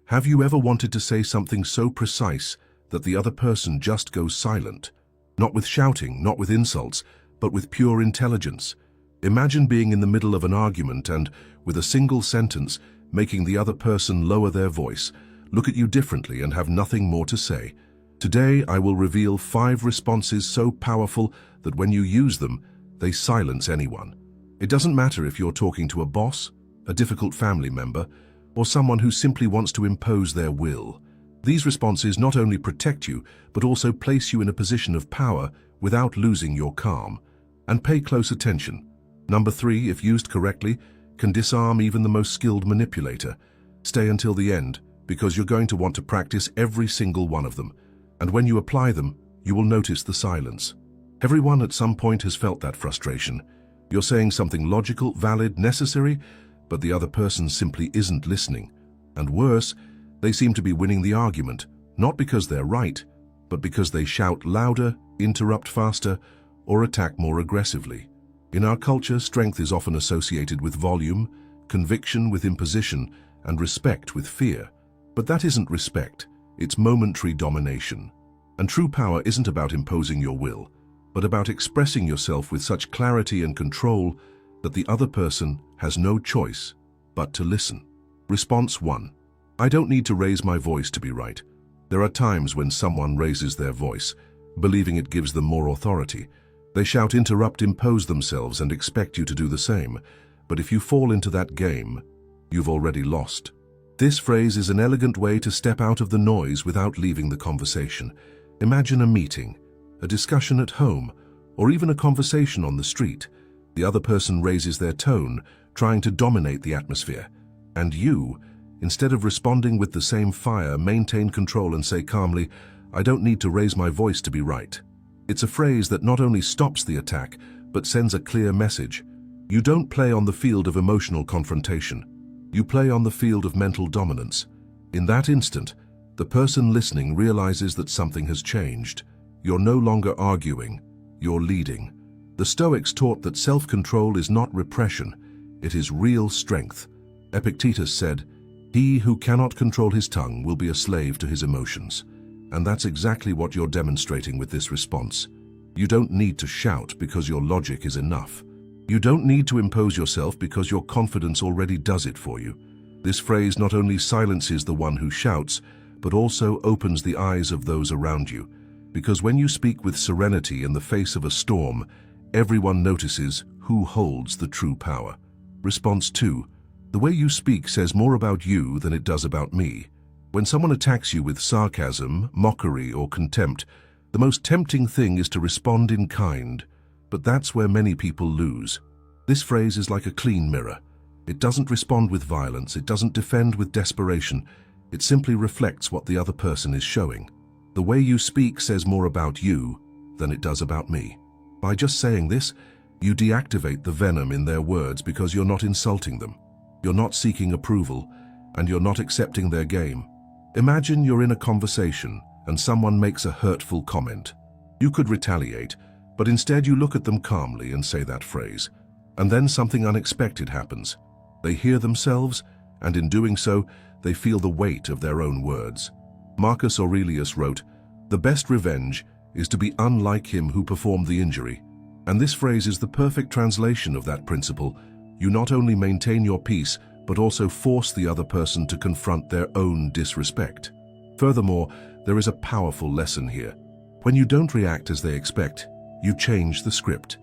Have you ever wanted to say something so precise that the other person just goes silent? Not with shouting, not with insults, but with pure intelligence. Imagine being in the middle of an argument and, with a single sentence, making the other person lower their voice, look at you differently and have nothing more to say. Today, I will reveal 5 responses so powerful that when you use them, they silence anyone. It doesn't matter if you're talking to a boss, a difficult family member, or someone who simply wants to impose their will. These responses not only protect you, but also place you in a position of power without losing your calm. And pay close attention. Number 3, if used correctly, can disarm even the most skilled manipulator. Stay until the end, because you're going to want to practice every single one of them. And when you apply them, you will notice the silence. Everyone at some point has felt that frustration. You're saying something logical, valid, necessary, but the other person simply isn't listening. And worse, they seem to be winning the argument, not because they're right, but because they shout louder, interrupt faster, or attack more aggressively. In our culture, strength is often associated with volume, conviction with imposition, and respect with fear. But that isn't respect, it's momentary domination. And true power isn't about imposing your will, but about expressing yourself with such clarity and control that the other person has no choice but to listen. Response 1. I don't need to raise my voice to be right. There are times when someone raises their voice, believing it gives them more authority. They shout, interrupt, impose themselves, and expect you to do the same. But if you fall into that game, you've already lost. This phrase is an elegant way to step out of the noise without leaving the conversation. Imagine a meeting, a discussion at home, or even a conversation on the street. The other person raises their tone, trying to dominate the atmosphere. And you, instead of responding with the same fire, maintain control and say calmly, I don't need to raise my voice to be right. It's a phrase that not only stops the attack, but sends a clear message. You don't play on the field of emotional confrontation. You play on the field of mental dominance. In that instant, the person listening realizes that something has changed. You're no longer arguing, you're leading. The Stoics taught that self-control is not repression, it is real strength. Epictetus said, "He who cannot control his tongue will be a slave to his emotions." And that's exactly what you're demonstrating with this response. You don't need to shout because your logic is enough. You don't need to impose yourself because your confidence already does it for you. This phrase not only silences the one who shouts, but also opens the eyes of those around you. Because when you speak with serenity in the face of a storm, everyone notices who holds the true power. Response 2. The way you speak says more about you than it does about me. When someone attacks you with sarcasm, mockery, or contempt, the most tempting thing is to respond in kind. But that's where many people lose. This phrase is like a clean mirror. It doesn't respond with violence, it doesn't defend with desperation, it simply reflects what the other person is showing. The way you speak says more about you than it does about me. By just saying this, you deactivate the venom in their words because you're not insulting them. You're not seeking approval, and you're not accepting their game. Imagine you're in a conversation and someone makes a hurtful comment. You could retaliate, but instead you look at them calmly and say that phrase. And then something unexpected happens. They hear themselves, and in doing so, they feel the weight of their own words. Marcus Aurelius wrote, "The best revenge is to be unlike him who performed the injury." And this phrase is the perfect translation of that principle. You not only maintain your peace, but also force the other person to confront their own disrespect. Furthermore, there is a powerful lesson here. When you don't react as they expect, you change the script.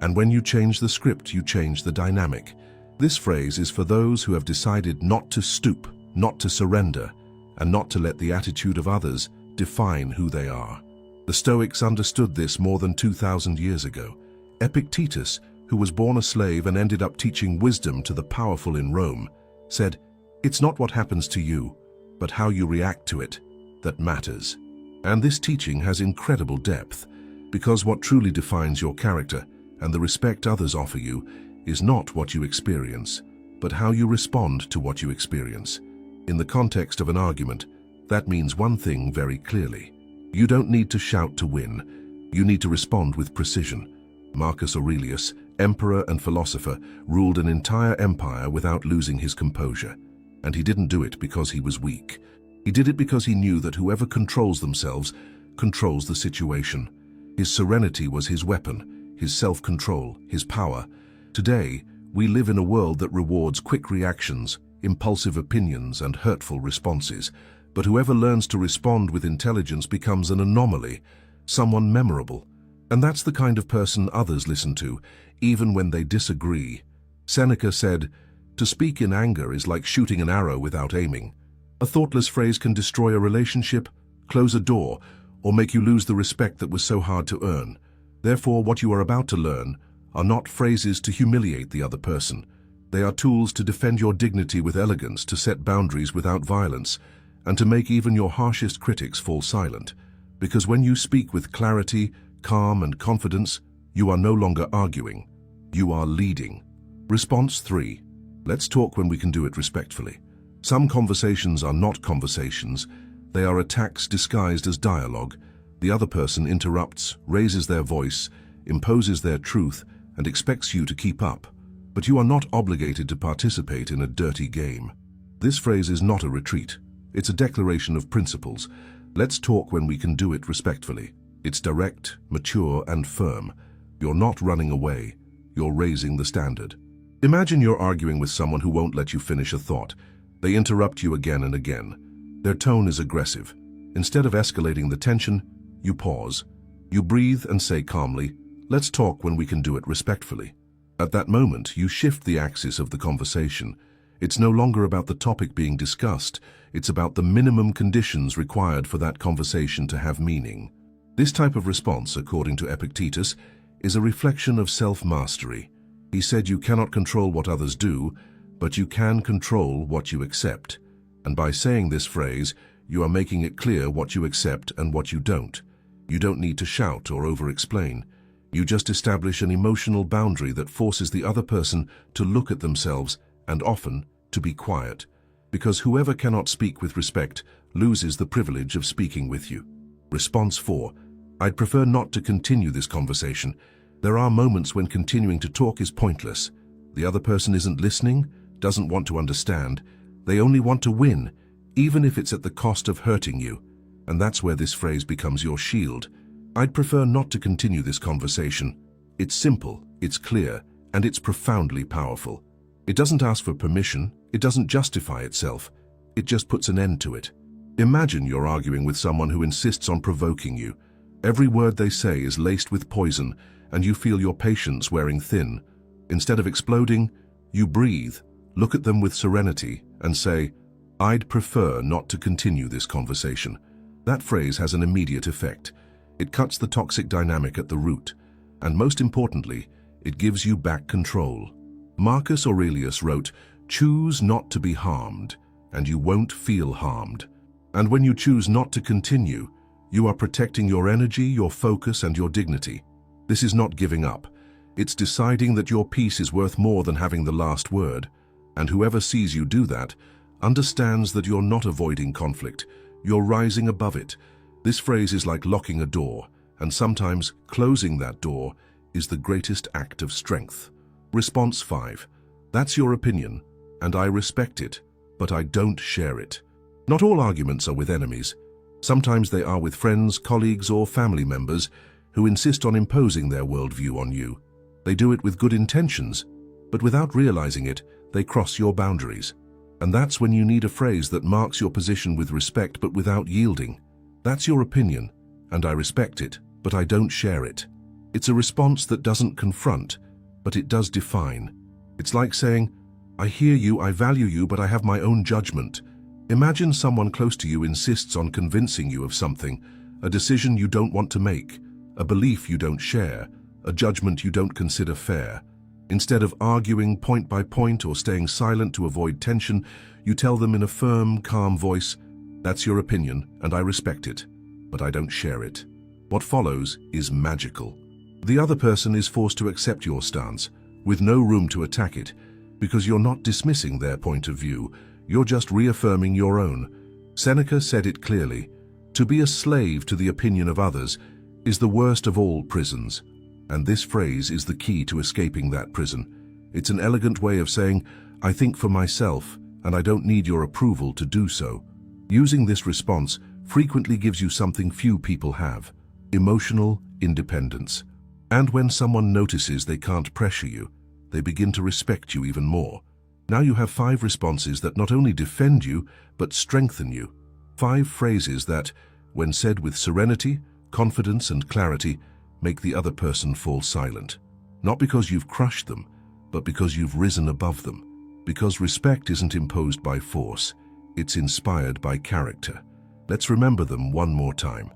And when you change the script, you change the dynamic. This phrase is for those who have decided not to stoop, not to surrender, and not to let the attitude of others define who they are. The Stoics understood this more than 2,000 years ago. Epictetus, who was born a slave and ended up teaching wisdom to the powerful in Rome, said, "It's not what happens to you, but how you react to it, that matters." And this teaching has incredible depth, because what truly defines your character and the respect others offer you is not what you experience, but how you respond to what you experience. In the context of an argument, that means one thing very clearly. You don't need to shout to win. You need to respond with precision. Marcus Aurelius, emperor and philosopher, ruled an entire empire without losing his composure. And he didn't do it because he was weak, He did it because he knew that whoever controls themselves controls the situation. His serenity was his weapon, his self-control, his power. Today, we live in a world that rewards quick reactions, impulsive opinions, and hurtful responses. But whoever learns to respond with intelligence becomes an anomaly, someone memorable. And that's the kind of person others listen to, even when they disagree. Seneca said, "To speak in anger is like shooting an arrow without aiming." A thoughtless phrase can destroy a relationship, close a door, or make you lose the respect that was so hard to earn. Therefore, what you are about to learn are not phrases to humiliate the other person. They are tools to defend your dignity with elegance, to set boundaries without violence, and to make even your harshest critics fall silent. Because when you speak with clarity, calm, and confidence, you are no longer arguing. You are leading. Response 3. Let's talk when we can do it respectfully. Some conversations are not conversations. They are attacks disguised as dialogue. The other person interrupts, raises their voice, imposes their truth, and expects you to keep up. But you are not obligated to participate in a dirty game. This phrase is not a retreat. It's a declaration of principles. Let's talk when we can do it respectfully. It's direct, mature, and firm. You're not running away. You're raising the standard. Imagine you're arguing with someone who won't let you finish a thought. They interrupt you again and again. Their tone is aggressive. Instead of escalating the tension, you pause. You breathe and say calmly, "Let's talk when we can do it respectfully." At that moment, you shift the axis of the conversation. It's no longer about the topic being discussed. It's about the minimum conditions required for that conversation to have meaning. This type of response, according to Epictetus, is a reflection of self-mastery. He said you cannot control what others do, but you can control what you accept. And by saying this phrase, you are making it clear what you accept and what you don't. You don't need to shout or over-explain. You just establish an emotional boundary that forces the other person to look at themselves and often to be quiet. Because whoever cannot speak with respect loses the privilege of speaking with you. Response 4. I'd prefer not to continue this conversation. There are moments when continuing to talk is pointless. The other person isn't listening, doesn't want to understand. They only want to win, even if it's at the cost of hurting you. And that's where this phrase becomes your shield. I'd prefer not to continue this conversation. It's simple, it's clear, and it's profoundly powerful. It doesn't ask for permission, it doesn't justify itself. It just puts an end to it. Imagine you're arguing with someone who insists on provoking you. Every word they say is laced with poison, and you feel your patience wearing thin. Instead of exploding, you breathe, look at them with serenity, and say, "I'd prefer not to continue this conversation." That phrase has an immediate effect. It cuts the toxic dynamic at the root, and most importantly, it gives you back control. Marcus Aurelius wrote, "Choose not to be harmed, and you won't feel harmed." And when you choose not to continue, you are protecting your energy, your focus, and your dignity. This is not giving up. It's deciding that your peace is worth more than having the last word. And whoever sees you do that understands that you're not avoiding conflict. You're rising above it. This phrase is like locking a door, and sometimes closing that door is the greatest act of strength. Response 5. That's your opinion, and I respect it, but I don't share it. Not all arguments are with enemies. Sometimes they are with friends, colleagues, or family members who insist on imposing their worldview on you. They do it with good intentions, but without realizing it, they cross your boundaries. And that's when you need a phrase that marks your position with respect but without yielding. That's your opinion, and I respect it, but I don't share it. It's a response that doesn't confront, but it does define. It's like saying, "I hear you, I value you, but I have my own judgment." Imagine someone close to you insists on convincing you of something, a decision you don't want to make, a belief you don't share, a judgment you don't consider fair. Instead of arguing point by point or staying silent to avoid tension, you tell them in a firm, calm voice, "That's your opinion, and I respect it, but I don't share it." What follows is magical. The other person is forced to accept your stance, with no room to attack it, because you're not dismissing their point of view, you're just reaffirming your own. Seneca said it clearly, "To be a slave to the opinion of others is the worst of all prisons." And this phrase is the key to escaping that prison. It's an elegant way of saying, "I think for myself, and I don't need your approval to do so." Using this response frequently gives you something few people have: emotional independence. And when someone notices they can't pressure you, they begin to respect you even more. Now you have 5 responses that not only defend you, but strengthen you. 5 phrases that, when said with serenity, confidence, and clarity, make the other person fall silent. Not because you've crushed them, but because you've risen above them. Because respect isn't imposed by force, it's inspired by character. Let's remember them one more time.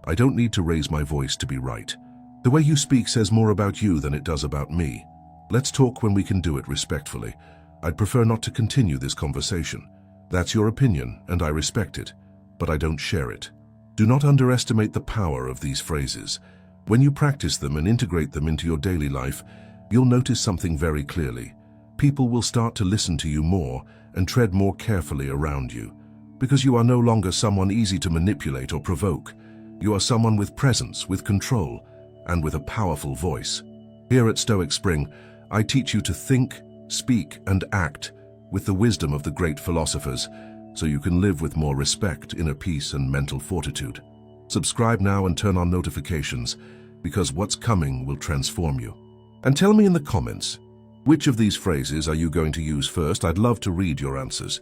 I don't need to raise my voice to be right. The way you speak says more about you than it does about me. Let's talk when we can do it respectfully. I'd prefer not to continue this conversation. That's your opinion, and I respect it, but I don't share it. Do not underestimate the power of these phrases. When you practice them and integrate them into your daily life, you'll notice something very clearly. People will start to listen to you more and tread more carefully around you, because you are no longer someone easy to manipulate or provoke. You are someone with presence, with control, and with a powerful voice. Here at Stoic Spring, I teach you to think, speak, and act with the wisdom of the great philosophers, so you can live with more respect, inner peace, and mental fortitude. Subscribe now and turn on notifications, because what's coming will transform you. And tell me in the comments, which of these phrases are you going to use first? I'd love to read your answers.